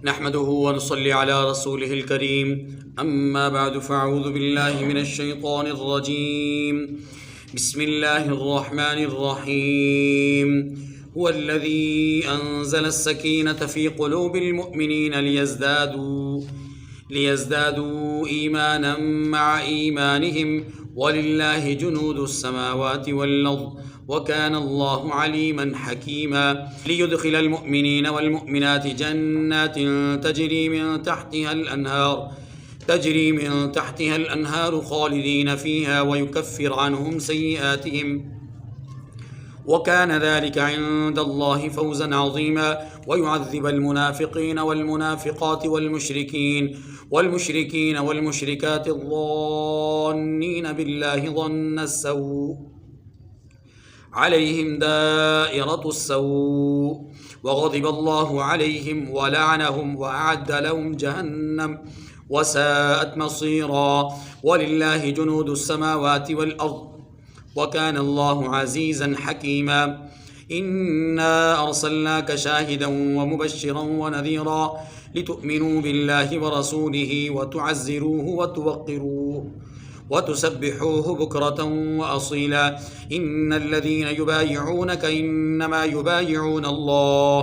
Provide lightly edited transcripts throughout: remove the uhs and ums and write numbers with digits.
نحمده ونصلي على رسوله الكريم أما بعد فأعوذ بالله من الشيطان الرجيم بسم الله الرحمن الرحيم هو الذي أنزل السكينة في قلوب المؤمنين ليزدادوا إيمانا مع إيمانهم ولله جنود السماوات والأرض وكان الله عليما حكيما ليدخل المؤمنين والمؤمنات جنات تجري من تحتها الأنهار خالدين فيها ويكفر عنهم سيئاتهم وكان ذلك عند الله فوزا عظيما ويعذب المنافقين والمنافقات والمشركين والمشركات الظانين بالله ظن السوء عليهم دائرة السوء وغضب الله عليهم ولعنهم وأعد لهم جهنم وساءت مصيرا ولله جنود السماوات والأرض وكان الله عزيزا حكيما إنا أرسلناك شاهدا ومبشرا ونذيرا لتؤمنوا بالله ورسوله وتعزروه وتوقروه وتسبحوه بكرة وأصيلا إن الذين يبايعونك إنما يبايعون الله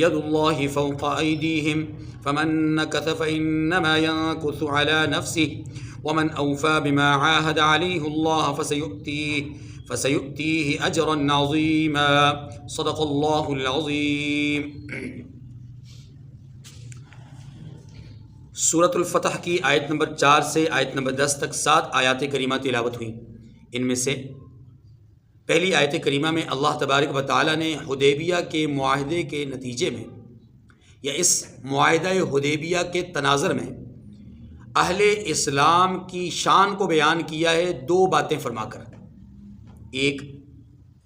يد الله فوق أيديهم فمن نكث فإنما ينكث على نفسه ومن أوفى بما عاهد عليه الله فسيؤتيه أجرا عظيما صدق الله العظيم۔ سورۃ الفتح کی آیت نمبر 4 سے آیت نمبر 10 تک 7 آیات کریمہ تلاوت ہوئیں۔ ان میں سے پہلی آیت کریمہ میں اللہ تبارک و تعالیٰ نے حدیبیہ کے معاہدے کے نتیجے میں یا اس معاہدہ حدیبیہ کے تناظر میں اہل اسلام کی شان کو بیان کیا ہے 2 باتیں فرما کر۔ ایک،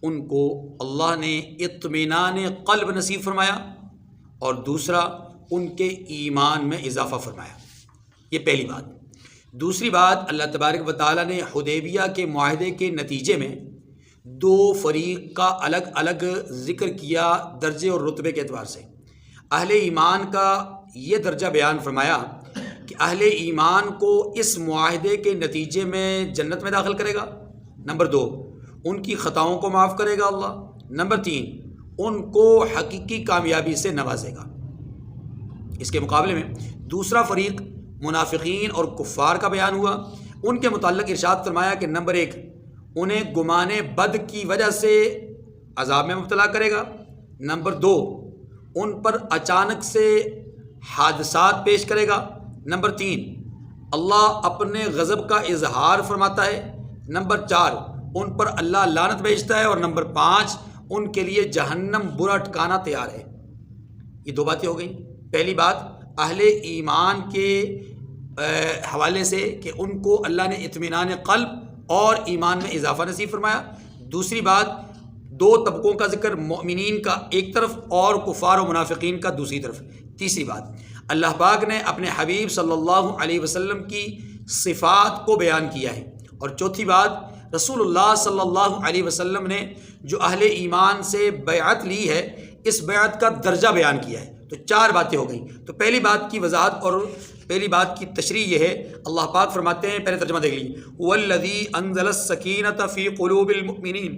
ان کو اللہ نے اطمینان قلب نصیب فرمایا، اور دوسرا ان کے ایمان میں اضافہ فرمایا۔ یہ پہلی بات۔ دوسری بات، اللہ تبارک و تعالیٰ نے حدیبیہ کے معاہدے کے نتیجے میں 2 فریق کا الگ الگ ذکر کیا درجے اور رتبے کے اعتبار سے۔ اہل ایمان کا یہ درجہ بیان فرمایا کہ اہل ایمان کو اس معاہدے کے نتیجے میں جنت میں داخل کرے گا۔ نمبر 2، ان کی خطاؤں کو معاف کرے گا اللہ۔ نمبر 3، ان کو حقیقی کامیابی سے نوازے گا۔ اس کے مقابلے میں دوسرا فریق منافقین اور کفار کا بیان ہوا۔ ان کے متعلق ارشاد فرمایا کہ نمبر 1، انہیں گمان بد کی وجہ سے عذاب میں مبتلا کرے گا۔ نمبر 2، ان پر اچانک سے حادثات پیش کرے گا۔ نمبر 3، اللہ اپنے غضب کا اظہار فرماتا ہے۔ نمبر 4، ان پر اللہ لعنت بھیجتا ہے۔ اور نمبر 5، ان کے لیے جہنم برا ٹھکانہ تیار ہے۔ یہ 2 باتیں ہو گئیں۔ پہلی بات اہل ایمان کے حوالے سے کہ ان کو اللہ نے اطمینان قلب اور ایمان میں اضافہ نصیب فرمایا۔ دوسری بات 2 طبقوں کا ذکر، مومنین کا ایک طرف اور کفار و منافقین کا دوسری طرف۔ تیسری بات اللہ پاک نے اپنے حبیب صلی اللہ علیہ وسلم کی صفات کو بیان کیا ہے۔ اور چوتھی بات رسول اللہ صلی اللہ علیہ وسلم نے جو اہل ایمان سے بیعت لی ہے، اس بیعت کا درجہ بیان کیا ہے۔ تو 4 باتیں ہو گئیں۔ تو پہلی بات کی وضاحت اور پہلی بات کی تشریح یہ ہے، اللہ پاک فرماتے ہیں، پہلے ترجمہ دیکھ لیجیے، وَالَّذِي أَنزَلَ السَّكِينَةَ فِي قُلُوبِ الْمُؤْمِنِينَ،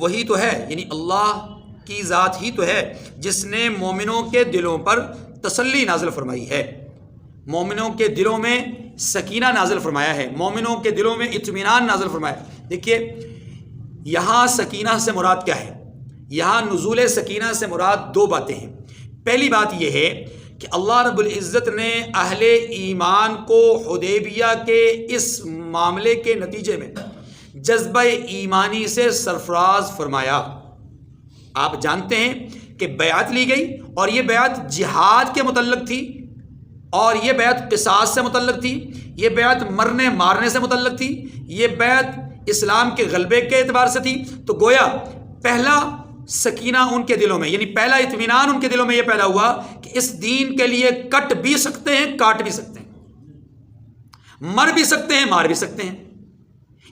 وہی تو ہے، یعنی اللہ کی ذات ہی تو ہے جس نے مومنوں کے دلوں پر تسلی نازل فرمائی ہے، مومنوں کے دلوں میں سکینہ نازل فرمایا ہے، مومنوں کے دلوں میں اطمینان نازل فرمایا۔ دیکھیے یہاں سکینہ سے مراد کیا ہے؟ یہاں نزول سکینہ سے مراد 2 باتیں ہیں۔ پہلی بات یہ ہے کہ اللہ رب العزت نے اہل ایمان کو حدیبیہ کے اس معاملے کے نتیجے میں جذبہ ایمانی سے سرفراز فرمایا۔ آپ جانتے ہیں کہ بیعت لی گئی، اور یہ بیعت جہاد کے متعلق تھی، اور یہ بیعت قصاص سے متعلق تھی، یہ بیعت مرنے مارنے سے متعلق تھی، یہ بیعت اسلام کے غلبے کے اعتبار سے تھی۔ تو گویا پہلا سکینہ ان کے دلوں میں، یعنی پہلا اطمینان ان کے دلوں میں یہ پیدا ہوا کہ اس دین کے لیے کٹ بھی سکتے ہیں، کاٹ بھی سکتے ہیں، مر بھی سکتے ہیں، مار بھی سکتے ہیں،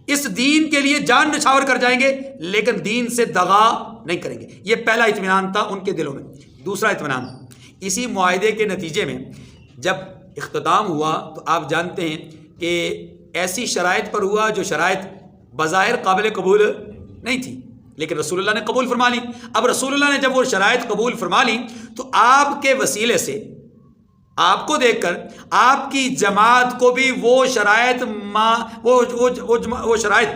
اس دین کے لیے جان نچھاور کر جائیں گے، لیکن دین سے دغا نہیں کریں گے۔ یہ پہلا اطمینان تھا ان کے دلوں میں۔ دوسرا اطمینان، اسی معاہدے کے نتیجے میں جب اختتام ہوا تو آپ جانتے ہیں کہ ایسی شرائط پر ہوا جو شرائط بظاہر قابل قبول نہیں تھی، لیکن رسول اللہ نے قبول فرما لی۔ اب رسول اللہ نے جب وہ شرائط قبول فرما لی تو آپ کے وسیلے سے، آپ کو دیکھ کر آپ کی جماعت کو بھی وہ شرائط وہ شرائط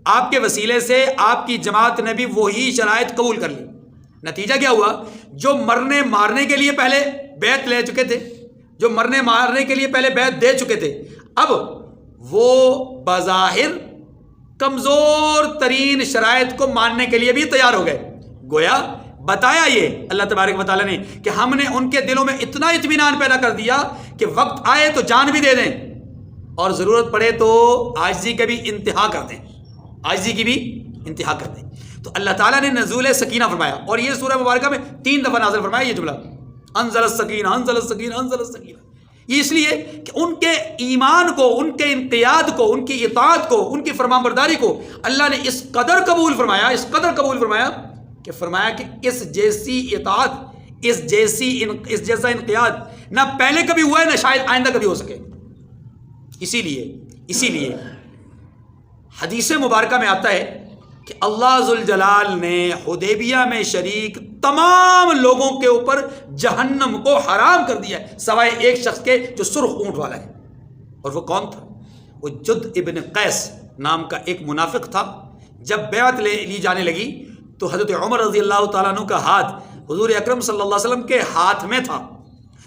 آپ کے وسیلے سے آپ کی جماعت نے بھی وہی شرائط قبول کر لی۔ نتیجہ کیا ہوا؟ جو مرنے مارنے کے لیے پہلے بیعت لے چکے تھے، جو مرنے مارنے کے لیے پہلے بیعت دے چکے تھے، اب وہ بظاہر کمزور ترین شرائط کو ماننے کے لیے بھی تیار ہو گئے۔ گویا بتایا یہ اللہ تبارک و تعالیٰ نے کہ ہم نے ان کے دلوں میں اتنا اطمینان پیدا کر دیا کہ وقت آئے تو جان بھی دے دیں اور ضرورت پڑے تو عاجزی کا بھی انتہا کر دیں، عاجزی کی بھی انتہا کر دیں۔ تو اللہ تعالیٰ نے نزول سکینہ فرمایا، اور یہ سورہ مبارکہ میں 3 دفعہ نازل فرمایا یہ جملہ، انزل السکینہ انزل السکینہ انزل السکینہ۔ یہ اس لیے کہ ان کے ایمان کو، ان کے انقیاد کو، ان کی اطاعت کو، ان کی فرمانبرداری کو اللہ نے اس قدر قبول فرمایا، اس قدر قبول فرمایا کہ فرمایا کہ اس جیسی اطاعت، اس جیسا انقیاد نہ پہلے کبھی ہوا ہے، نہ شاید آئندہ کبھی ہو سکے۔ اسی لیے حدیث مبارکہ میں آتا ہے کہ اللہ ذوالجلال نے حدیبیہ میں شریک تمام لوگوں کے اوپر جہنم کو حرام کر دیا ہے، سوائے ایک شخص کے جو سرخ اونٹ والا ہے۔ اور وہ کون تھا؟ وہ جد ابن قیس نام کا ایک منافق تھا۔ جب بیعت لی جانے لگی تو حضرت عمر رضی اللہ تعالیٰ عنہ کا ہاتھ حضور اکرم صلی اللہ علیہ وسلم کے ہاتھ میں تھا۔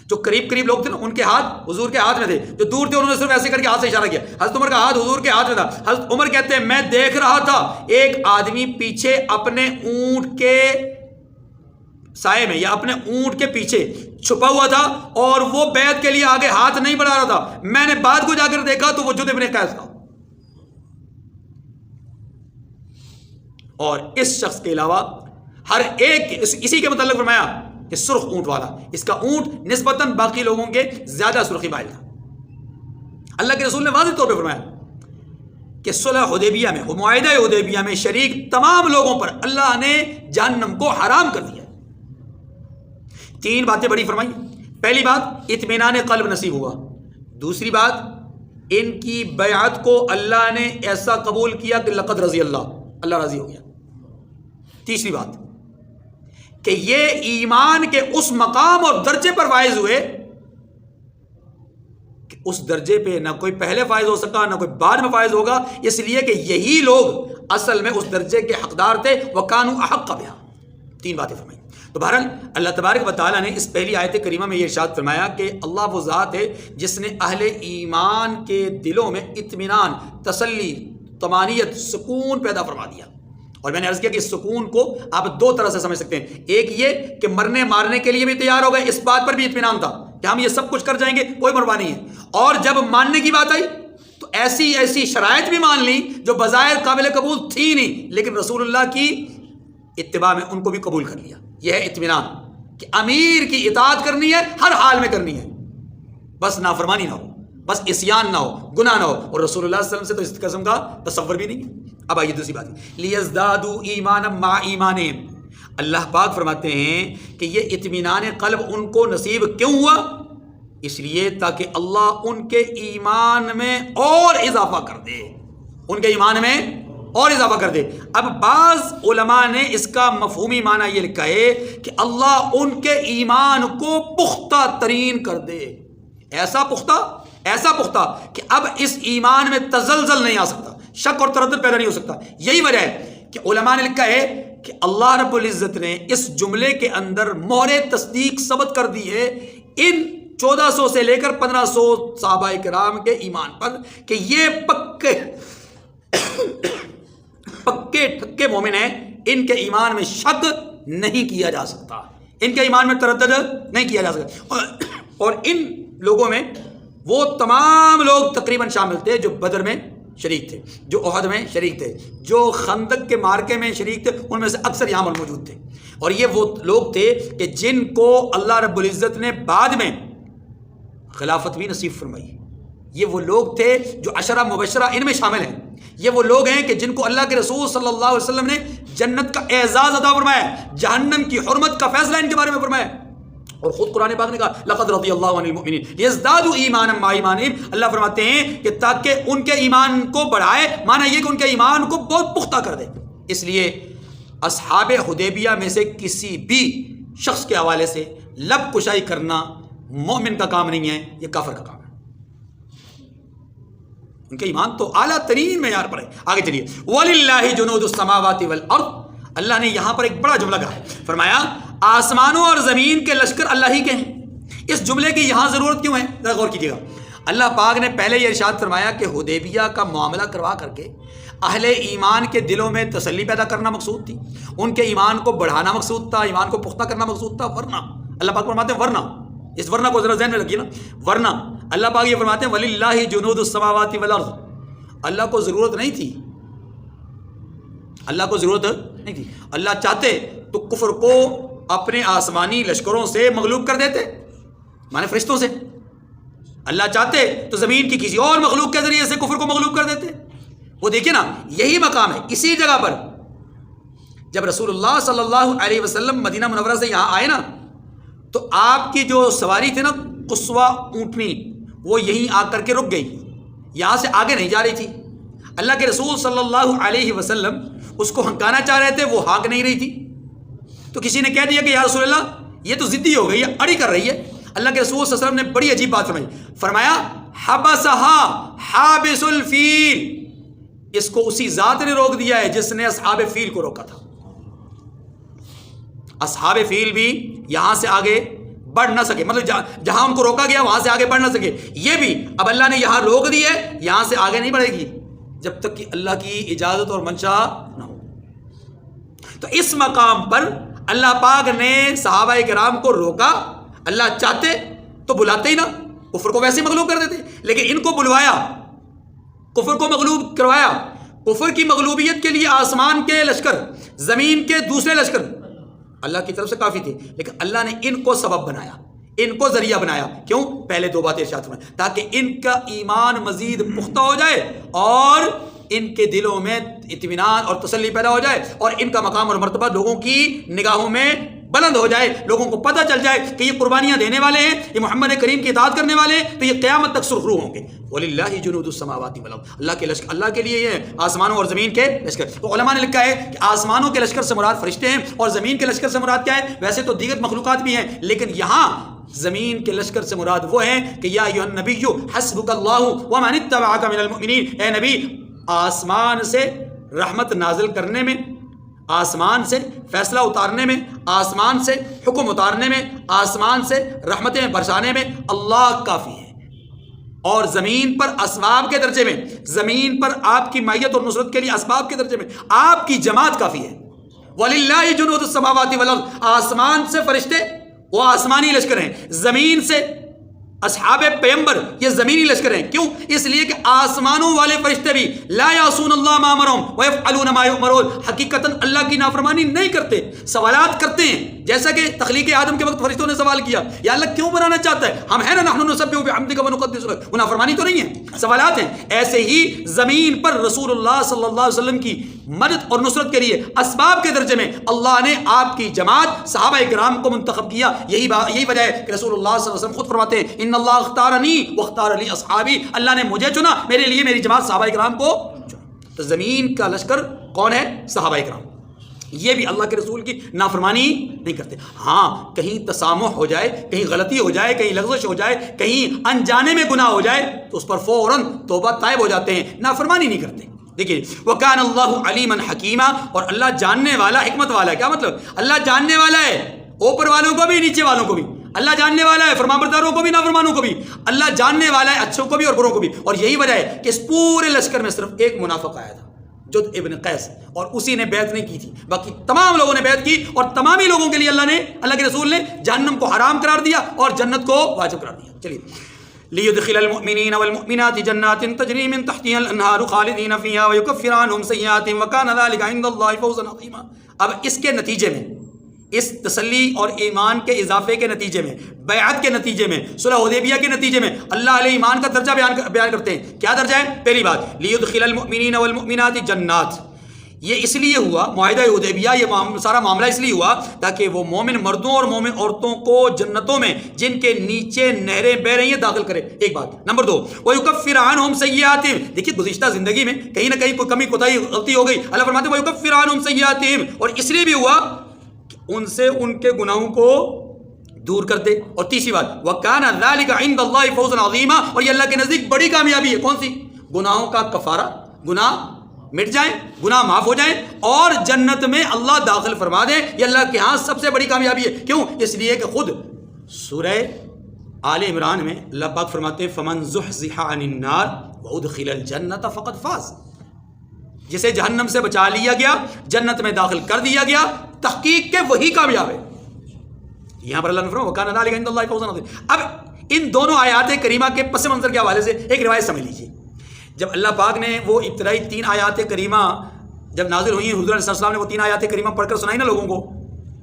جو قریب لوگ تھے نا، ان کے ہاتھ حضور کے ہاتھ میں تھے، جو دور تھے انہوں نے صرف ایسے کر کے ہاتھ سے اشارہ کیا۔ حضرت عمر کا ہاتھ حضور کے ہاتھ میں تھا۔ حضرت عمر کہتے ہیں میں دیکھ رہا تھا ایک آدمی پیچھے اپنے اونٹ کے سائے میں یا اپنے اونٹ کے پیچھے چھپا ہوا تھا اور وہ بیعت کے لیے آگے ہاتھ نہیں بڑھا رہا تھا۔ میں نے بعد کو جا کر دیکھا تو وہ جد ابن قیس تھا۔ اور اس شخص کے علاوہ ہر ایک اسی کے متعلق فرمایا کہ سرخ اونٹ والا، اس کا اونٹ نسبتاً باقی لوگوں کے زیادہ سرخی مائل تھا۔ اللہ کے رسول نے واضح طور پہ فرمایا کہ صلح حدیبیہ میں، معاہدہ حدیبیہ میں شریک تمام لوگوں پر اللہ نے جہنم کو حرام کر دیا۔ 3 باتیں بڑی فرمائی۔ پہلی بات اطمینان قلب نصیب ہوا، دوسری بات ان کی بیعت کو اللہ نے ایسا قبول کیا کہ لقد رضی اللہ راضی ہو گیا، تیسری بات کہ یہ ایمان کے اس مقام اور درجے پر فائز ہوئے کہ اس درجے پہ نہ کوئی پہلے فائز ہو سکا نہ کوئی بعد میں فائز ہوگا، اس لیے کہ یہی لوگ اصل میں اس درجے کے حقدار تھے، وَكَانُوا أَحَقَّ بِهَا۔ 3 باتیں فرمائیں۔ تو بہرحال اللہ تبارک و تعالیٰ نے اس پہلی آیت کریمہ میں یہ ارشاد فرمایا کہ اللہ وہ ذات ہے جس نے اہل ایمان کے دلوں میں اطمینان، تسلی، طمانینت، سکون پیدا فرما دیا۔ اور میں نے عرض کیا کہ اس سکون کو آپ 2 طرح سے سمجھ سکتے ہیں۔ ایک یہ کہ مرنے مارنے کے لیے بھی تیار ہو گئے، اس بات پر بھی اطمینان تھا کہ ہم یہ سب کچھ کر جائیں گے، کوئی پرواہ نہیں ہے۔ اور جب ماننے کی بات آئی تو ایسی شرائط بھی مان لی جو بظاہر قابل قبول تھی نہیں، لیکن رسول اللہ کی اتباع میں ان کو بھی قبول کر لیا۔ یہ ہے اطمینان کہ امیر کی اطاعت کرنی ہے، ہر حال میں کرنی ہے، بس نافرمانی نہ ہو، بس عصیان نہ ہو، گناہ نہ ہو۔ اور رسول اللہ صلی اللہ علیہ وسلم سے تو اس قسم کا تصور بھی نہیں ہے۔ اب آئیے دوسری بات، لیزدادوا ایمانا مع ایمانہم۔ اللہ پاک فرماتے ہیں کہ یہ اطمینان قلب ان کو نصیب کیوں ہوا؟ اس لیے تاکہ اللہ ان کے ایمان میں اور اضافہ کر دے، ان کے ایمان میں اور اضافہ کر دے۔ اب بعض علماء نے اس کا مفہومی معنی یہ لکھا ہے کہ اللہ ان کے ایمان کو پختہ ترین کر دے، ایسا پختہ کہ اب اس ایمان میں تزلزل نہیں آ سکتا، شک اور تردد پیدا نہیں ہو سکتا۔ یہی وجہ ہے کہ علماء نے لکھا ہے کہ اللہ رب العزت نے اس جملے کے اندر مہر تصدیق ثبت کر دی ہے ان 1400 سے لے کر 1500 صحابہ کرام کے ایمان پر کہ یہ پکے ٹھکے مومن ہیں، ان کے ایمان میں شک نہیں کیا جا سکتا، ان کے ایمان میں تردد نہیں کیا جا سکتا۔ اور ان لوگوں میں وہ تمام لوگ تقریباً شامل تھے جو بدر میں شریک تھے، جو احد میں شریک تھے، جو خندق کے مارکے میں شریک تھے، ان میں سے اکثر یہاں پر موجود تھے۔ اور یہ وہ لوگ تھے کہ جن کو اللہ رب العزت نے بعد میں خلافت بھی نصیب فرمائی۔ یہ وہ لوگ تھے جو عشرہ مبشرہ ان میں شامل ہیں۔ یہ وہ لوگ ہیں کہ جن کو اللہ کے رسول صلی اللہ علیہ وسلم نے جنت کا اعزاز عطا فرمایا، جہنم کی حرمت کا فیصلہ ان کے بارے میں فرمایا۔ اور خود قرآن پاک نے کہا لقد رضی اللہ عن المؤمنین لیزدادوا ایمانا مع ایمانہم، اللہ فرماتے ہیں کہ تاکہ ان کے ایمان کو بڑھائے، معنی یہ کہ ان کے ایمان کو بہت پختہ کر دے۔ اس لیے اصحاب حدیبیہ میں سے کسی بھی شخص کے حوالے سے لب کشائی کرنا مومن کا کام نہیں ہے، یہ کافر کا کام ہے۔ ان کا ایمان تو اعلیٰ ترین معیار پر ہے۔ آگے چلیے، وَلِلَّهِ جُنُودُ السَّمَاوَاتِ وَالْأَرْضِ، اللہ نے یہاں پر ایک بڑا جملہ کہا ہے، فرمایا آسمانوں اور زمین کے لشکر اللہ ہی کے ہیں۔ اس جملے کی یہاں ضرورت کیوں ہے؟ ذرا غور کیجیے گا۔ اللہ پاک نے پہلے یہ ارشاد فرمایا کہ حدیبیہ کا معاملہ کروا کر کے اہل ایمان کے دلوں میں تسلی پیدا کرنا مقصود تھی، ان کے ایمان کو بڑھانا مقصود تھا، ایمان کو پختہ کرنا مقصود تھا۔ ورنہ اللہ پاک فرماتے ہیں، ورنہ اس ورنہ کو ذرا ذہن میں رکھیے نا، ورنہ اللہ پاک یہ فرماتے ہیں وَلِلَّهِ جُنُودُ السَّمَاوَاتِ وَالْأَرْضِ، اللہ کو ضرورت نہیں تھی، اللہ کو ضرورت نہیں تھی۔ اللہ چاہتے تو کفر کو اپنے آسمانی لشکروں سے مغلوب کر دیتے، مانے فرشتوں سے۔ اللہ چاہتے تو زمین کی کسی اور مخلوق کے ذریعے سے کفر کو مغلوب کر دیتے۔ وہ دیکھیں نا، یہی مقام ہے، اسی جگہ پر جب رسول اللہ صلی اللہ علیہ وسلم مدینہ منورہ سے یہاں آئے نا، تو آپ کی جو سواری تھی نا قصوہ اونٹنی، وہ یہیں آ کر کے رک گئی، یہاں سے آگے نہیں جا رہی تھی۔ اللہ کے رسول صلی اللہ علیہ وسلم اس کو ہنکانا چاہ رہے تھے، وہ ہانک نہیں رہی تھی، تو کسی نے کہہ دیا کہ یا رسول اللہ یہ تو ضدی ہو گئی ہے، اڑی کر رہی ہے۔ اللہ کے رسول صلی اللہ علیہ وسلم نے بڑی عجیب بات فرمائی، فرمایا حبسہا حابس الفیل، اس کو اسی ذات نے روک دیا ہے جس نے اصحاب فیل کو روکا تھا۔ اصحاب فیل بھی یہاں سے آگے بڑھ نہ سکے، مطلب جہاں ان کو روکا گیا وہاں سے آگے بڑھ نہ سکے، یہ بھی اب اللہ نے یہاں روک دی ہے، یہاں سے آگے نہیں بڑھے گی جب تک کہ اللہ کی اجازت اور منشا نہ ہو۔ تو اس مقام پر اللہ پاک نے صحابہ کرام کو روکا، اللہ چاہتے تو بلاتے ہی نہ، کفر کو ویسے مغلوب کر دیتے، لیکن ان کو بلوایا، کفر کو مغلوب کروایا۔ کفر کی مغلوبیت کے لیے آسمان کے لشکر، زمین کے دوسرے لشکر اللہ کی طرف سے کافی تھے، لیکن اللہ نے ان کو سبب بنایا، ان کو ذریعہ بنایا۔ کیوں؟ پہلے دو باتیں ارشاد فرمائیں، تاکہ ان کا ایمان مزید پختہ ہو جائے اور ان کے دلوں میں اطمینان اور تسلی پیدا ہو جائے، اور ان کا مقام اور مرتبہ لوگوں کی نگاہوں میں بلند ہو جائے، لوگوں کو پتہ چل جائے کہ یہ قربانیاں دینے والے ہیں، یہ محمد کریم کی اطاعت کرنے والے ہیں، تو یہ قیامت تک سرخرو ہوں گے۔ وَلِلَّهِ جُنُودُ السَّمَاوَاتِ وَالْأَرْضِ، اللہ کے لشکر، اللہ کے لیے یہ ہے آسمانوں اور زمین کے لشکر۔ تو علماء نے لکھا ہے کہ آسمانوں کے لشکر سے مراد فرشتے ہیں اور زمین کے لشکر سے مراد کیا ہے؟ ویسے تو دیگر مخلوقات بھی ہیں، لیکن یہاں زمین کے لشکر سے مراد وہ ہیں کہ یا ایھا النبی حسبک اللہ ومن اتبعک من المؤمنین، اے نبی آسمان سے رحمت نازل کرنے میں، آسمان سے فیصلہ اتارنے میں، آسمان سے حکم اتارنے میں، آسمان سے رحمتیں برسانے میں اللہ کافی ہے، اور زمین پر اسباب کے درجے میں، زمین پر آپ کی معیت اور نصرت کے لیے اسباب کے درجے میں آپ کی جماعت کافی ہے۔ وَلِلَّهِ جُنُودُ السَّمَاوَاتِ وَالْأَرْضِ، آسمان سے فرشتے وہ آسمانی لشکر ہیں، زمین سے اصحاب پیغمبر یہ زمینی لشکر ہیں۔ کیوں؟ اس لیے کہ آسمانوں والے فرشتے بھی لا یعصون اللہ ما امرهم ویفعلون ما یؤمرون، حقیقتاً اللہ کی نافرمانی نہیں کرتے، سوالات کرتے ہیں، جیسا کہ تخلیق آدم کے وقت فرشتوں نے سوال کیا، یا اللہ کیوں بنانا چاہتا ہے؟ ہم ہیں نا نحن نسبح بحمدک ونقدس لک، وہ نافرمانی تو نہیں ہے، سوالات ہیں۔ ایسے ہی زمین پر رسول اللہ صلی اللہ علیہ وسلم کی مدد اور نصرت کے لیے اسباب کے درجے میں اللہ نے آپ کی جماعت صحابہ کرام کو منتخب کیا۔ یہی وجہ ہے کہ رسول اللہ صلی اللہ علیہ وسلم خود فرماتے ہیں ان اللہ اختارنی واختار لی اصحابی، اللہ نے مجھے چنا، میرے لیے میری جماعت صحابہ کرام کو چنا۔ تو زمین کا لشکر کون ہے؟ صحابہ کرام، یہ بھی اللہ کے رسول کی نافرمانی نہیں کرتے۔ ہاں کہیں تسامح ہو جائے، کہیں غلطی ہو جائے، کہیں لغزش ہو جائے، کہیں انجانے میں گناہ ہو جائے تو اس پر فوراً توبہ طائب ہو جاتے ہیں، نافرمانی نہیں کرتے۔ دیکھیے وَكَانَ اللَّهُ عَلِيمًا حَكِيمًا، اور اللہ جاننے والا، حکمت والا ہے۔ کیا مطلب؟ اللہ جاننے والا ہے، اوپر والوں کو بھی نیچے والوں کو بھی اللہ جاننے والا ہے، فرمانبرداروں کو بھی نافرمانوں کو بھی اللہ جاننے والا ہے، اچھوں کو بھی اور بروں کو بھی۔ اور یہی وجہ ہے کہ اس پورے لشکر میں صرف ایک منافق آیا تھا، جد ابن قیس، اور اسی نے بیعت نہیں کی تھی، باقی تمام لوگوں نے بیعت کی، اور تمامی لوگوں کے لیے اللہ کے رسول نے جہنم کو حرام قرار دیا اور جنت کو واجب قرار دیا۔ چلیے لِيُدْخِلَ الْمُؤْمِنِينَ وَالْمُؤْمِنَاتِ جَنَّاتٍ تَجْرِي مِن تَحْتِهَا الْأَنْهَارُ خَالِدِينَ فِيهَا وَيُكَفِّرُ عَنْهُمْ سَيِّئَاتِهِمْ وَكَانَ ذَلِكَ عِندَ اللَّهِ فَوْزًا عَظِيمًا۔ اب اس کے نتیجے میں، اس تسلی اور ایمان کے اضافے کے نتیجے میں، بیعت کے نتیجے میں، صلح حدیبیہ کے نتیجے میں اللہ علیہ ایمان کا درجہ بیان کرتے ہیں۔ کیا درجہ ہے؟ پہلی بات لِيُدْخِلَ الْمُؤْمِنِينَ وَالْمُؤْمِنَاتِ جَنَّاتٍ، یہ اس لیے ہوا معاہدہ حدیبیہ، یہ سارا معاملہ اس لیے ہوا تاکہ وہ مومن مردوں اور مومن عورتوں کو جنتوں میں جن کے نیچے نہریں بہ رہی ہیں داخل کرے، ایک بات۔ نمبر 2 وَيُكَفِّرَ عَنْهُمْ سَيِّئَاتِهِمْ، دیکھیے گزشتہ زندگی میں کہیں نہ کہیں کوئی کمی کوتاہی غلطی ہو گئی، اللہ فرماتے ہیں وَيُكَفِّرَ عَنْهُمْ سَيِّئَاتِهِمْ، اور اس لیے بھی ہوا کہ ان سے ان کے گناہوں کو دور کر دے۔ اور تیسری بات وَكَانَ ذَلِكَ عِنْدَ اللَّهِ فَوْزًا عَظِيمًا، اور یہ اللہ کے نزدیک بڑی کامیابی ہے۔ کون سی؟ گناہوں کا کفارہ، گناہ مٹ جائیں، گناہ معاف ہو جائیں اور جنت میں اللہ داخل فرما دیں، یہ اللہ کے ہاں سب سے بڑی کامیابی ہے۔ کیوں؟ اس لیے کہ خود سورہ آل عمران میں اللہ پاک فرماتے ہیں فَمَنْ زُحْزِحَ عَنِ النَّارِ وَأُدْخِلَ الْجَنَّةَ فَقَدْ فَازَ، جسے جہنم سے بچا لیا گیا، جنت میں داخل کر دیا گیا، تحقیق کے وہی کامیاب ہے۔ یہاں پر اللہ نے فرمایا وَكَانَ ذَلِكَ عِنْدَ اللَّهِ فَوْزًا عَظِيمًا۔ اب ان دونوں آیات کریمہ کے پس منظر کے حوالے سے ایک روایت سمجھ لیجیے۔ جب اللہ پاک نے وہ ابتدائی 3 آیات کریمہ جب نازل ہوئی ہیں، حضور علیہ السلام نے وہ 3 آیات کریمہ پڑھ کر سنائی نا لوگوں کو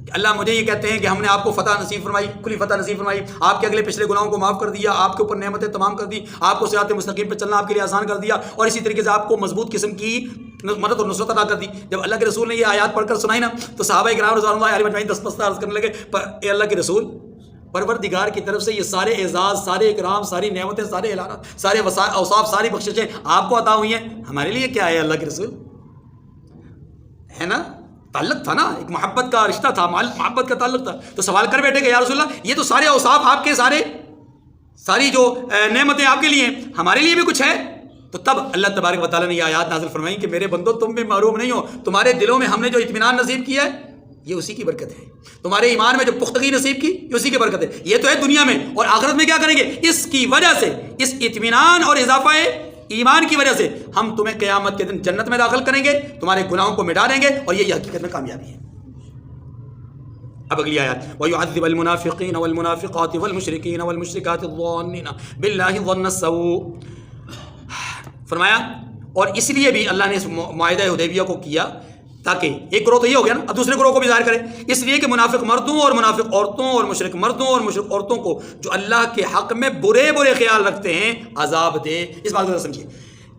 کہ اللہ مجھے یہ کہتے ہیں کہ ہم نے آپ کو فتح نصیب فرمائی، کھلی فتح نصیب فرمائی، آپ کے اگلے پچھلے گناہوں کو معاف کر دیا، آپ کے اوپر نعمتیں تمام کر دی، آپ کو صراط مستقیم پہ چلنا آپ کے لیے آسان کر دیا، اور اسی طریقے سے آپ کو مضبوط قسم کی مدد اور نصرت عطا کر دی۔ جب اللہ کے رسول نے یہ آیات پڑھ کر سنائی نا تو صحابہ کرام رضوان اللہ علیہم اجمعین دست عرض کرنے لگے اے اللہ کے رسول، پروردگار کی طرف سے یہ سارے اعزاز، سارے اکرام، ساری نعمتیں، سارے اعلانات، سارے اوصاف، ساری بخششیں آپ کو عطا ہوئی ہیں، ہمارے لیے کیا ہے اللہ کے رسول؟ ہے نا، تعلق تھا نا، ایک محبت کا رشتہ تھا، محبت کا تعلق تھا۔ تو سوال کر بیٹھے کہ یا رسول اللہ یہ تو سارے اوصاف آپ کے، ساری جو نعمتیں آپ کے لیے ہیں، ہمارے لیے بھی کچھ ہے؟ تو تب اللہ تبارک و تعالیٰ نے یہ آیات نازل فرمائی کہ میرے بندو تم بھی محروم نہیں ہو، تمہارے دلوں میں ہم نے جو اطمینان نصیب کیا ہے یہ اسی کی برکت ہے، تمہارے ایمان میں جو پختگی نصیب کی یہ اسی کی برکت ہے۔ یہ تو ہے دنیا میں، اور آخرت میں کیا کریں گے؟ اس کی وجہ سے، اس اطمینان اور اضافہ ایمان کی وجہ سے ہم تمہیں قیامت کے دن جنت میں داخل کریں گے، تمہارے گناہوں کو مٹا دیں گے، اور یہ حقیقت میں کامیابی ہے۔ اب اگلی آیات وَيُعَذِّبَ الْمُنَافِقِينَ وَالْمُنَافِقَاتِ وَالْمُشْرِكِينَ وَالْمُشْرِكَاتِ الظَّانِّينَ بِاللَّهِ ظَنَّ السَّوْءِ، فرمایا اور اس لیے بھی اللہ نے اس معاہدہ حدیبیہ کو کیا تاکہ ایک گروہ تو یہ ہو گیا نا، اب دوسرے گروہ کو بھی ظاہر کرے، اس لیے کہ منافق مردوں اور منافق عورتوں اور مشرک مردوں اور مشرک عورتوں کو جو اللہ کے حق میں برے برے خیال رکھتے ہیں عذاب دے۔ اس بات کو سمجھیے،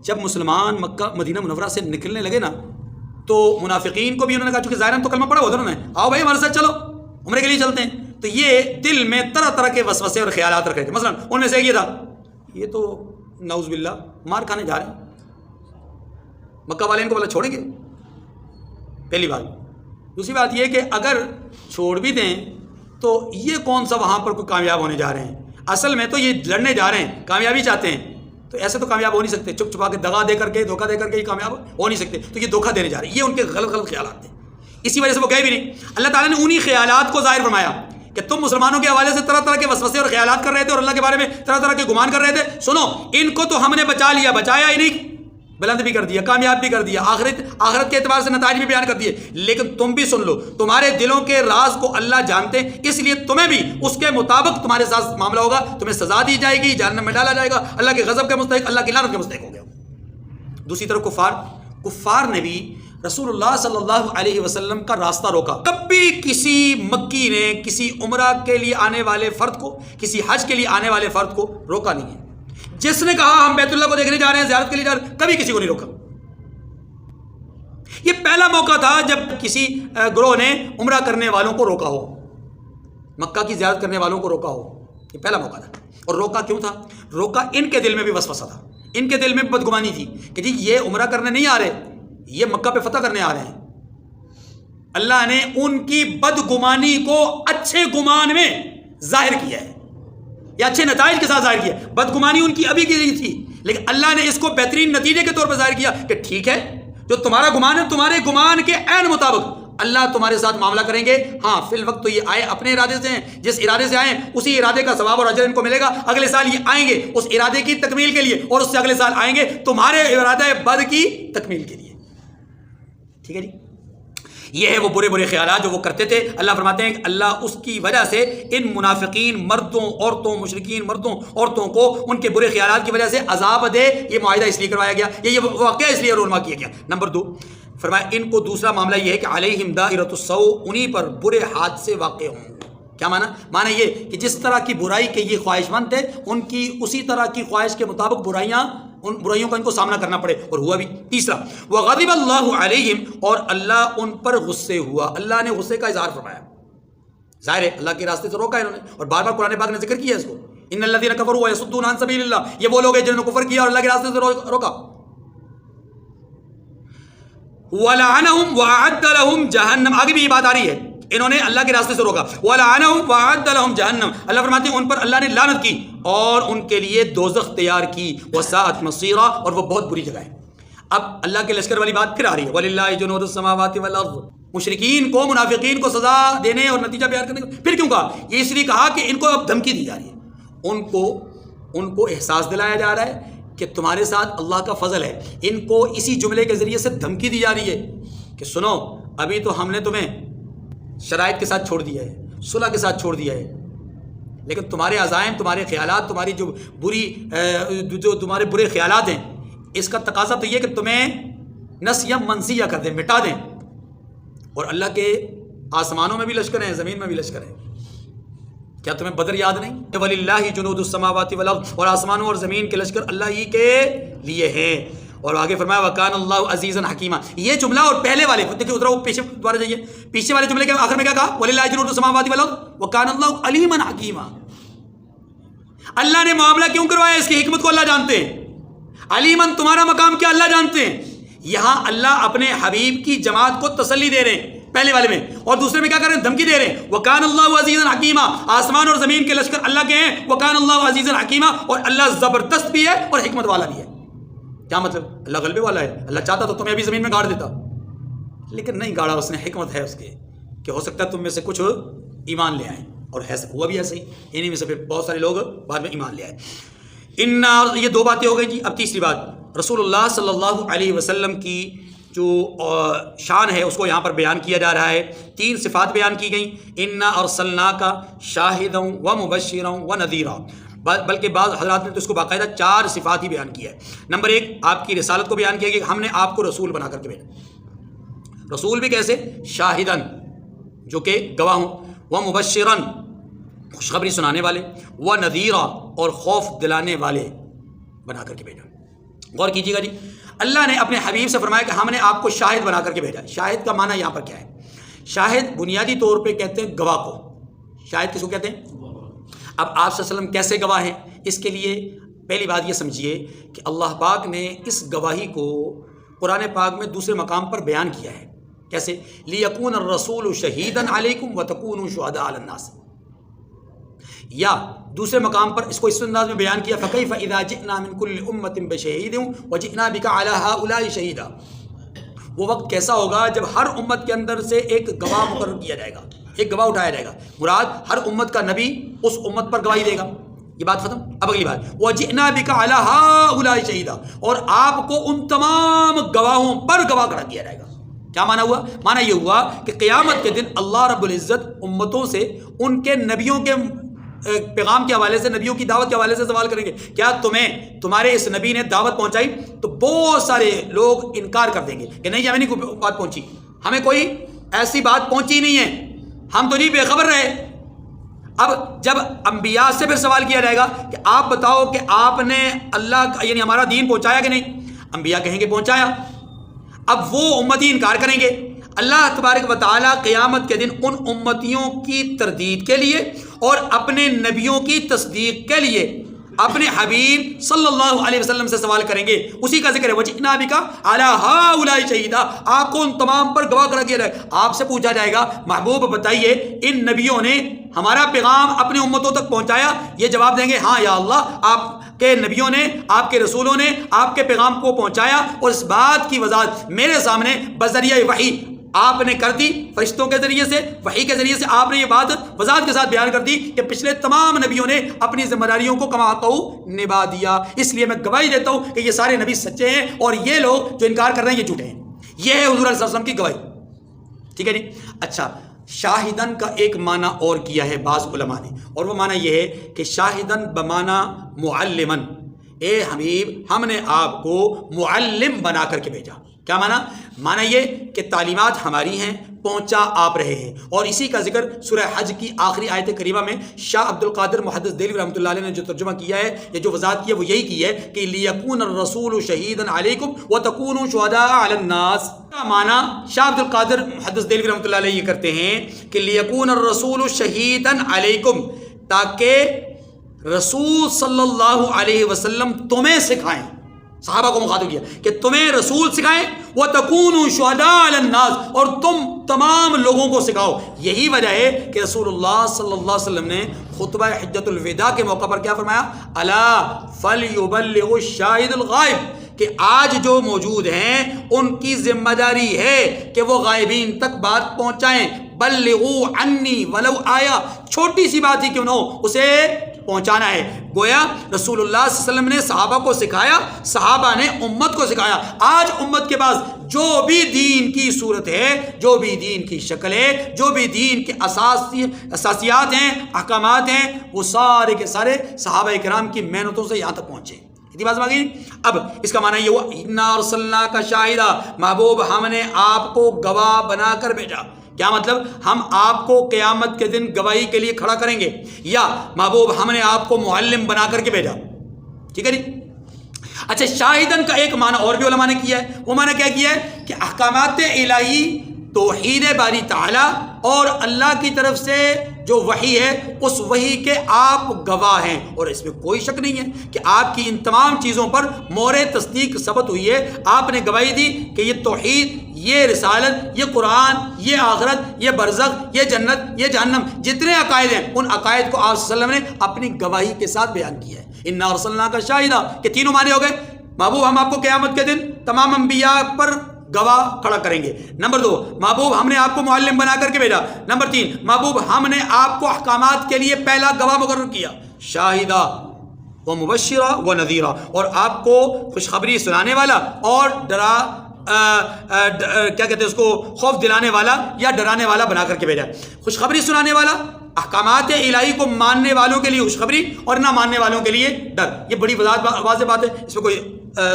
جب مسلمان مکہ مدینہ منورہ سے نکلنے لگے نا تو منافقین کو بھی انہوں نے کہا، چونکہ ظاہراً تو کلمہ پڑھا ہوتا انہوں نے، آؤ بھائی ہمارے ساتھ چلو عمرے کے لیے چلتے ہیں، تو یہ دل میں طرح طرح کے وسوسے اور خیالات رکھ رہے تھے۔ مثلا ان میں سے ایک یہ تھا، یہ تو نعوذ باللہ مار کھانے جا رہے ہیں، مکہ والے ان کو بلا چھوڑیں گے، پہلی بات۔ دوسری بات یہ کہ اگر چھوڑ بھی دیں تو یہ کون سا وہاں پر کوئی کامیاب ہونے جا رہے ہیں، اصل میں تو یہ لڑنے جا رہے ہیں، کامیابی چاہتے ہیں، تو ایسے تو کامیاب ہو نہیں سکتے، چپ چھپا کے دغا دے کر کے، دھوکہ دے کر کے یہ کامیاب ہو نہیں سکتے، تو یہ دھوکہ دینے جا رہے ہیں، یہ ان کے غلط غلط خیالات تھے، اسی وجہ سے وہ گئے بھی نہیں۔ اللہ تعالیٰ نے انہی خیالات کو ظاہر فرمایا کہ تم مسلمانوں کے حوالے سے طرح طرح کے وسوسے اور خیالات کر رہے تھے اور اللہ کے بارے میں طرح طرح کے گمان کر رہے تھے، سنو ان کو تو ہم نے بچا لیا، بچایا ہی نہیں، بلند بھی کر دیا، کامیاب بھی کر دیا، آخرت کے اعتبار سے نتائج بھی بیان کر دیے، لیکن تم بھی سن لو تمہارے دلوں کے راز کو اللہ جانتے ہیں، اس لیے تمہیں بھی اس کے مطابق تمہارے ساتھ معاملہ ہوگا، تمہیں سزا دی جائے گی، جہنم میں ڈالا جائے گا، اللہ کے غضب کے مستحق، اللہ کی لعنت کے مستحق ہو گیا۔ دوسری طرف کفار نے بھی رسول اللہ صلی اللہ علیہ وسلم کا راستہ روکا۔ کبھی کسی مکی نے کسی عمرہ کے لیے آنے والے فرد کو، کسی حج کے لیے آنے والے فرد کو روکا نہیں ہے۔ جس نے کہا ہم بیت اللہ کو دیکھنے جا رہے ہیں، زیارت کے لیے جا رہے ہیں، کبھی کسی کو نہیں روکا۔ یہ پہلا موقع تھا جب کسی گروہ نے عمرہ کرنے والوں کو روکا ہو، مکہ کی زیارت کرنے والوں کو روکا ہو، یہ پہلا موقع تھا۔ اور روکا کیوں تھا؟ روکا ان کے دل میں بھی وسوسہ تھا، ان کے دل میں بدگمانی تھی کہ جی یہ عمرہ کرنے نہیں آ رہے، یہ مکہ پہ فتح کرنے آ رہے ہیں۔ اللہ نے ان کی بدگمانی کو اچھے گمان میں ظاہر کیا ہے، یا اچھے نتائج کے ساتھ ظاہر کیا۔ بدگمانی ان کی ابھی کی نہیں تھی، لیکن اللہ نے اس کو بہترین نتیجے کے طور پر ظاہر کیا کہ ٹھیک ہے جو تمہارا گمان ہے، تمہارے گمان کے عین مطابق اللہ تمہارے ساتھ معاملہ کریں گے۔ ہاں فی الوقت تو یہ آئے اپنے ارادے سے ہیں، جس ارادے سے آئے اسی ارادے کا ثواب اور اجر ان کو ملے گا۔ اگلے سال یہ آئیں گے اس ارادے کی تکمیل کے لیے، اور اس سے اگلے سال آئیں گے تمہارے ارادہ بد کی تکمیل کے لیے۔ ٹھیک ہے جی، یہ ہے وہ برے برے خیالات جو وہ کرتے تھے۔ اللہ فرماتے ہیں کہ اللہ اس کی وجہ سے ان منافقین مردوں عورتوں، مشرکین مردوں عورتوں کو ان کے برے خیالات کی وجہ سے عذاب دے۔ یہ معاہدہ اس لیے کروایا گیا، یہ واقعہ اس لیے رونما کیا گیا۔ نمبر 2 فرمایا ان کو دوسرا معاملہ یہ ہے کہ علیہم دائرۃ السوء، انہی پر برے حادثے واقع ہوں گے۔ کیا معنی یہ کہ جس طرح کی برائی کے یہ خواہش مند تھے، ان کی اسی طرح کی خواہش کے مطابق برائیاں ان برائیوں کا ان کو سامنا کرنا پڑے، اور ہوا بھی۔ تیسرا وغضب اللہ علیہم، اور اللہ ان پر غصے ہوا، اللہ نے غصے کا اظہار فرمایا۔ ظاہر ہے اللہ کے راستے سے روکا ہے انہوں نے، اور بار بار قرآن پاک نے ذکر کیا ہے اس کو، ان الذین کفروا ویصدون عن سبیل اللہ، یہ وہ لوگ ہیں جنہوں نے کفر کیا اور اللہ کے راستے سے روکا۔ وَلَعَنَهُمْ وَأَعَدَّ لَهُمْ جَهَنَّمَ، آگے بھی یہ بات آ رہی ہے، انہوں نے اللہ کے راستے سے روکا۔ وَلَعَنَهُمْ وَأَعَدَّ لَهُمْ جَهَنَّمَ، اللہ فرماتے ہیں ان پر اللہ نے لعنت کی اور ان کے لیے دوزخ تیار کی، وَسَاءَتْ مَصِيرًا، اور وہ بہت بری جگہ ہے۔ اب اللہ کے لشکر والی بات پھر آ رہی ہے، وَلِلَّهِ جُنُودُ السَّمَاوَاتِ وَالْأَرْضِ، مشرکین کو، منافقین کو سزا دینے اور نتیجہ بیان کرنے کو پھر کیوں کہا؟ یہ اس لیے کہا کہ ان کو اب دھمکی دی جا رہی ہے، ان کو احساس دلایا جا رہا ہے کہ تمہارے ساتھ اللہ کا فضل ہے۔ ان کو اسی جملے کے ذریعے سے دھمکی دی جا رہی ہے کہ سنو، ابھی تو ہم نے تمہیں شرائط کے ساتھ چھوڑ دیا ہے، صلح کے ساتھ چھوڑ دیا ہے، لیکن تمہارے عزائم، تمہارے خیالات، تمہاری جو تمہارے برے خیالات ہیں، اس کا تقاضا تو یہ کہ تمہیں نسیا منسیہ کر دیں، مٹا دیں۔ اور اللہ کے آسمانوں میں بھی لشکر ہیں، زمین میں بھی لشکر ہیں، کیا تمہیں بدر یاد نہیں؟ وَلِلَّهِ جُنُودُ السَّمَاوَاتِ وَالْأَرْضِ، اور آسمانوں اور زمین کے لشکر اللہ ہی کے لیے ہیں۔ اور آگے فرمایا وَكَانَ اللَّهُ عَزِيزًا حَكِيمًا، یہ جملہ اور پہلے والے دیکھیں ادھر وہ پیچھے دوبارہ جائیے، پیچھے والے جملے کے آخر میں کیا کہا؟ وَلِلَّهِ جُنُودُ السَّمَاوَاتِ وَالْأَرْضِ وَكَانَ اللَّهُ عَلِيمًا حَكِيمًا، اللہ نے معاملہ کیوں کروایا؟ اس کی حکمت کو اللہ جانتے ہیں۔ علیمن، تمہارا مقام کیا اللہ جانتے ہیں۔ یہاں اللہ اپنے حبیب کی جماعت کو تسلی دے رہے ہیں پہلے والے میں، اور دوسرے میں کیا کر رہے ہیں؟ دھمکی دے رہے ہیں۔ وَكَانَ اللَّهُ عَزِيزًا حَكِيمًا، آسمان اور زمین کے لشکر اللہ کے ہیں۔ وَكَانَ اللَّهُ عَزِيزًا حَكِيمًا، اور اللہ زبردست بھی ہے اور حکمت والا بھی ہے۔ کیا مطلب؟ اللہ غلبے والا ہے، اللہ چاہتا تو تمہیں ابھی زمین میں گاڑ دیتا، لیکن نہیں گاڑا اس نے، حکمت ہے اس کے کہ ہو سکتا ہے تم میں سے کچھ ایمان لے آئیں، اور ہوا بھی ایسا ہی، انہی میں سے پھر بہت سارے لوگ بعد میں ایمان لے آئے۔ یہ دو باتیں ہو گئی جی۔ اب تیسری بات، رسول اللہ صلی اللہ علیہ وسلم کی جو شان ہے اس کو یہاں پر بیان کیا جا رہا ہے۔ 3 صفات بیان کی گئیں، انا ارسلناک شاہدا ومبشرا ونذیرا، بلکہ بعض حضرات نے تو اس کو باقاعدہ 4 صفات ہی بیان کیا ہے۔ نمبر 1، آپ کی رسالت کو بیان کیا گیا، ہم نے آپ کو رسول بنا کر کے بھیجا۔ رسول بھی کیسے؟ شاہدن، جو کہ گواہ ہوں، ومبشرا، خوشخبری سنانے والے، ونذیرا، اور خوف دلانے والے بنا کر کے بھیجا۔ غور کیجیے گا جی، اللہ نے اپنے حبیب سے فرمایا کہ ہم نے آپ کو شاہد بنا کر کے بھیجا۔ شاہد کا معنی یہاں پر کیا ہے؟ شاہد بنیادی طور پہ کہتے ہیں گواہ کو۔ شاہد کس کو کہتے ہیں؟ اب آپ صلی اللہ علیہ وسلم کیسے گواہ ہیں؟ اس کے لیے پہلی بات یہ سمجھیے کہ اللہ پاک نے اس گواہی کو قرآن پاک میں دوسرے مقام پر بیان کیا ہے۔ کیسے؟ لِيَكُونَ الرَّسُولُ شَهِيدًا عَلَيْكُمْ وَتَكُونُوا شُهَدَاءَ عَلَى النَّاسِ، یا دوسرے مقام پر اس کو اس انداز میں بیان کیا، فَكَيْفَ إِذَا جِئْنَا مِن كُلِّ أُمَّةٍ بِشَهِيدٍ وَجِئْنَا بِكَ عَلَى هَؤُلَاءِ شَهِيدًا، وہ وقت کیسا ہوگا جب ہر امت کے اندر سے ایک گواہ مقرر کیا جائے گا، ایک گواہ اٹھایا جائے گا۔ مراد ہر امت کا نبی اس امت پر گواہی دے گا۔ یہ بات ختم۔ اب اگلی بات، وَجِئْنَا بِكَ عَلَى هَؤُلَاءِ شَهِيدًا، اور آپ کو ان تمام گواہوں پر گواہ کر دیا جائے گا۔ کیا معنی ہوا؟ معنی یہ ہوا کہ قیامت کے دن اللہ رب العزت امتوں سے ان کے نبیوں کے پیغام کے حوالے سے، نبیوں کی دعوت کے حوالے سے سوال کریں گے، کیا تمہارے اس نبی نے دعوت پہنچائی؟ تو بہت سارے لوگ انکار کر دیں گے کہ نہیں، ہمیں نہیں کوئی بات پہنچی، ہمیں کوئی ایسی بات پہنچی نہیں ہے، ہم تو نہیں بے خبر رہے۔ اب جب انبیاء سے پھر سوال کیا جائے گا کہ آپ بتاؤ کہ آپ نے اللہ کا یعنی ہمارا دین پہنچایا کہ نہیں؟ انبیاء کہیں گے پہنچایا۔ اب وہ امتی انکار کریں گے۔ اللہ تبارک و تعالیٰ قیامت کے دن ان امتیوں کی تردید کے لیے اور اپنے نبیوں کی تصدیق کے لیے اپنے حبیب صلی اللہ علیہ وسلم سے سوال کریں گے۔ اسی کا ذکر ہے، وَجِئْنَا بِكَ عَلَىٰ هَٰؤُلَاءِ شَهِيدًا، آپ کو ان تمام پر گواہ کر دیا جائے گا۔ آپ سے پوچھا جائے گا، محبوب بتائیے ان نبیوں نے ہمارا پیغام اپنے امتوں تک پہنچایا؟ یہ جواب دیں گے، ہاں یا اللہ، آپ کے نبیوں نے، آپ کے رسولوں نے آپ کے پیغام کو پہنچایا، اور اس بات کی وضاحت میرے سامنے بذریعہ وحی آپ نے کر دی، فرشتوں کے ذریعے سے، وحی کے ذریعے سے آپ نے یہ بات وضاحت کے ساتھ بیان کر دی کہ پچھلے تمام نبیوں نے اپنی ذمہ داریوں کو کما نبھا دیا۔ اس لیے میں گواہی دیتا ہوں کہ یہ سارے نبی سچے ہیں، اور یہ لوگ جو انکار کر رہے ہیں یہ جھوٹے ہیں۔ یہ ہے حضور علیہ السلام کی گواہی۔ ٹھیک ہے جی۔ اچھا، شاہدن کا ایک معنی اور کیا ہے بعض علماء نے، اور وہ معنی یہ ہے کہ شاہدن بمعنی معلمن، اے حبیب ہم نے آپ کو معلم بنا کر کے بھیجا۔ کیا مانا؟ مانا یہ کہ تعلیمات ہماری ہیں، پہنچا آپ رہے ہیں. اور اسی کا ذکر سورہ حج کی آخری آیت کریمہ میں شاہ عبد القادر محدث دہلوی رحمۃ اللہ علیہ نے جو ترجمہ کیا ہے یا جو وضاحت کی ہے وہ یہی کی ہے کہ لیکون الرسول شہیدا علیکم وتکونوا شہداء علی الناس. کا معنی شاہ عبد القادر محدث دہلوی رحمۃ اللہ علیہ یہ کرتے ہیں کہ لیکون الرسول شہیدا علیکم، تاکہ رسول صلی اللہ علیہ وسلم تمہیں سکھائیں. صحابہ کو مخاطب کیا کہ تمہیں رسول سکھائیں، وَتَكُونُوا شُهَدَاءَ عَلَى النَّاسِ، اور تم تمام لوگوں کو سکھاؤ. یہی وجہ ہے کہ رسول اللہ صلی اللہ علیہ وسلم نے خطبہ حجۃ الوداع کے موقع پر کیا فرمایا؟ أَلَا فَلْيُبَلِّغُ الشَّاهِدُ الْغَائِبُ، کہ آج جو موجود ہیں ان کی ذمہ داری ہے کہ وہ غائبین تک بات پہنچائیں. بلغوا عنی ولو آیا، چھوٹی سی بات ہی کیوں نہ ہو اسے پہنچانا ہے. گویا رسول اللہ صلی اللہ علیہ وسلم نے صحابہ کو سکھایا، صحابہ نے امت کو سکھایا. آج امت کے پاس جو بھی دین کی صورت ہے، جو بھی دین کی شکل ہے، جو بھی دین کے اساسیات ہیں، احکامات ہیں، وہ سارے کے سارے صحابہ کرام کی محنتوں سے یہاں تک پہنچے. اب اس کا معنی یہ ہوا انا ارسلناک شاہدا، محبوب ہم نے آپ کو گواہ بنا کر بھیجا. کیا مطلب؟ ہم آپ کو قیامت کے دن گواہی کے لیے کھڑا کریں گے. یا محبوب ہم نے آپ کو معلم بنا کر کے بھیجا. ٹھیک ہے جی. اچھا، شاہدن کا ایک معنی اور بھی علماء نے کیا ہے. وہ معنی کیا کیا ہے کہ احکامات الہی، توحید باری تعالی اور اللہ کی طرف سے جو وحی ہے اس وحی کے آپ گواہ ہیں. اور اس میں کوئی شک نہیں ہے کہ آپ کی ان تمام چیزوں پر مورد تصدیق ثبت ہوئی ہے. آپ نے گواہی دی کہ یہ توحید، یہ رسالت، یہ قرآن، یہ آخرت، یہ برزخ، یہ جنت، یہ جہنم، جتنے عقائد ہیں ان عقائد کو آپ صلی اللہ علیہ وسلم نے اپنی گواہی کے ساتھ بیان کیا ہے. انا ارسلناک شاہدا کے تینوں معنی ہو گئے. محبوب ہم آپ کو قیامت کے دن تمام انبیاء پر گواہ کھڑا کریں گے. نمبر 2، محبوب ہم نے آپ کو معلم بنا کر کے بھیجا. نمبر 3، محبوب ہم نے آپ کو احکامات کے لیے پہلا گواہ مقرر کیا، شاہدہ و مبشرہ و نذیرہ، اور آپ کو خوشخبری سنانے والا اور کیا کہتے ہیں اس کو، خوف دلانے والا یا ڈرانے والا بنا کر کے بھیجا. خوشخبری سنانے والا، احکامات الہی کو ماننے والوں کے لیے خوشخبری اور نہ ماننے والوں کے لیے ڈر. یہ بڑی واضح بات ہے، اس میں کوئی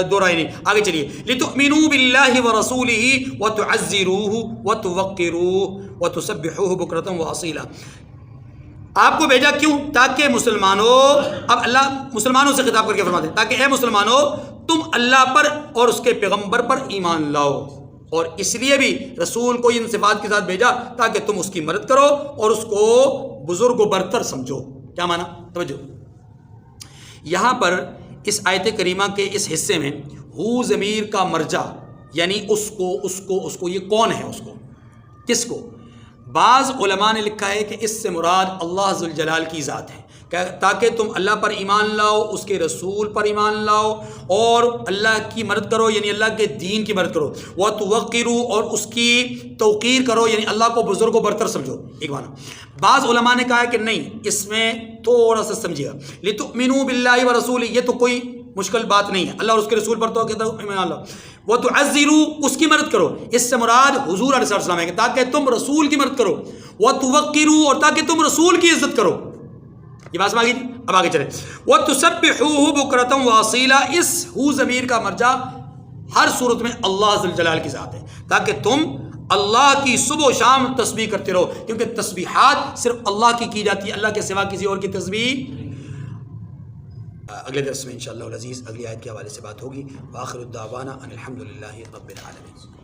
دو رائے نہیں. آگے چلیے. لِتُؤْمِنُوا بِاللَّهِ وَرَسُولِهِ وَتُعَزِّرُوهُ وَتُوَقِّرُوهُ وَتُسَبِّحُوهُ بُكْرَةً وَأَصِيلًا. آپ کو بھیجا کیوں؟ تاکہ مسلمانوں، اب اللہ مسلمانوں سے خطاب کر کے فرماتے ہیں تاکہ اے مسلمانوں تم اللہ پر اور اس کے پیغمبر پر ایمان لاؤ. اور اس لیے بھی رسول کو ان صفات کے ساتھ بھیجا تاکہ تم اس کی مدد کرو اور اس کو بزرگ و برتر سمجھو. کیا مانا؟ توجہ. یہاں پر اس آیت کریمہ کے اس حصے میں ہو ضمیر کا مرجع، یعنی اس کو یہ کون ہے؟ اس کو کس کو؟ بعض علماء نے لکھا ہے کہ اس سے مراد اللہ ذوالجلال کی ذات ہے، تاکہ تم اللہ پر ایمان لاؤ، اس کے رسول پر ایمان لاؤ اور اللہ کی مدد کرو، یعنی اللہ کے دین کی مدد کرو. وَتُوَقِّرُوا، اور اس کی توقیر کرو، یعنی اللہ کو بزرگ و برتر سمجھو. ایک معنی. بعض علماء نے کہا ہے کہ نہیں، اس میں تھوڑا سا سمجھیے گا. لِتُؤْمِنُوا بِاللَّهِ وَرَسُولِهِ، یہ تو کوئی مشکل بات نہیں ہے. اللہ اور اس کے رسول پر تو کہتا ہے ایمان لاؤ. وَتُعَزِّرُوا، اس کی مدد کرو. اس سے مراد حضور علیہ السلام ہے، تاکہ تم رسول کی مدد کرو. وَتُوَقِّرُوا، اور تاکہ تم رسول کی عزت کرو. یہ بات سمجھ گئی؟ اب آگے چلیں. وَتُسَبِّحُوهُ بُكْرَةً وَأَصِيلًا، اس ہو ضمیر کا مرجع ہر صورت میں اللہ ذوالجلال کی ذات ہے، تاکہ تم اللہ کی صبح و شام تسبیح کرتے رہو، کیونکہ تسبیحات صرف اللہ کی جاتی ہے، اللہ کے سوا کسی اور کی تسبیح. اگلے درس میں انشاءاللہ العزیز اگلی آیت کے حوالے سے بات ہوگی. وآخر الدعوانا ان الحمد للہ رب العالمین.